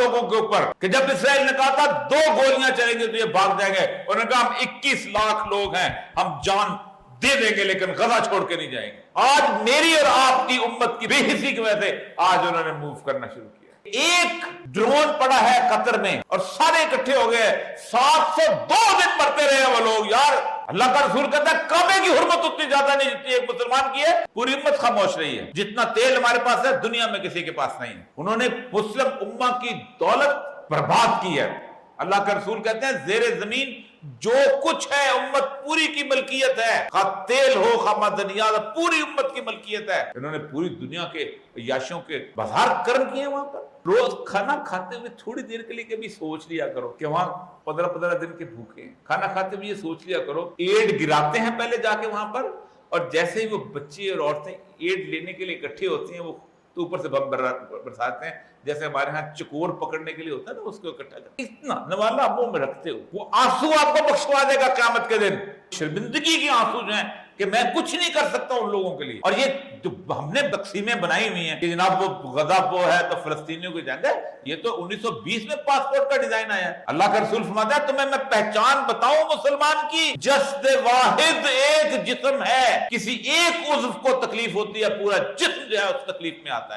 لوگوں کے اوپر کہ جب اسرائیل نے کہا تھا 2 گولیاں چلیں گے تو یہ بھاگ جائیں گے، انہوں نے کہا ہم 21 لاکھ لوگ ہیں، ہم جان دے دیں گے لیکن غزہ چھوڑ کے نہیں جائیں گے۔ آج میری اور آپ کی امت کی بے حسی کی وجہ سے آج انہوں نے موو کرنا شروع کیا۔ ایک ڈرون پڑا ہے قطر میں اور سارے اکٹھے ہو گئے، 702 دن مرتے رہے وہ لوگ۔ یار اللہ کا رسول کہتا ہے کعبے کی حرمت اتنی زیادہ نہیں جتنی ایک مسلمان کی ہے، پوری امت خاموش رہی ہے۔ جتنا تیل ہمارے پاس ہے دنیا میں کسی کے پاس نہیں ہے۔ انہوں نے مسلم امہ کی دولت برباد کی ہے۔ اللہ کا رسول کہتے ہیں زیر زمین جو کچھ ہے امت پوری کی ملکیت ہے، خواہ تیل ہو خواہ معدنیات، پوری امت کی ملکیت ہے۔ انہوں نے پوری دنیا کے عیاشیوں کے بازار کرم کیے وہاں پر۔ روز کھانا کھاتے ہوئے تھوڑی دیر کے لیے کبھی سوچ لیا کرو کہ وہاں 15 دن کے بھوکے ہیں، کھانا کھاتے ہوئے یہ سوچ لیا کرو ایڈ گراتے ہیں پہلے جا کے وہاں پر، اور جیسے ہی وہ بچے اور عورتیں ایڈ لینے کے لیے اکٹھے ہوتی ہیں وہ تو اوپر سے بم برساتے ہیں، جیسے ہمارے ہاں چکور پکڑنے کے لیے ہوتا ہے نا، اس کو اکٹھا کرتے اتنا نوالا منہ میں رکھتے ہو، وہ آنسو آپ کو بخشوا دے گا قیامت کے دن، شرمندگی کے آنسو جو ہیں کہ میں کچھ نہیں کر سکتا ان لوگوں کے لیے۔ اور یہ جو ہم نے تقسیمیں بنائی ہوئی ہیں کہ جناب وہ غزہ وہ ہے تو فلسطینیوں کو جائیں گے، یہ تو 1920 میں پاسپورٹ کا ڈیزائن آیا ہے۔ اللہ کا رسول فرماتا ہے تمہیں میں پہچان بتاؤں مسلمان کی، جسد واحد ایک جسم ہے، کسی ایک عضو کو تکلیف ہوتی ہے پورا جسم جو ہے اس تکلیف میں آتا ہے۔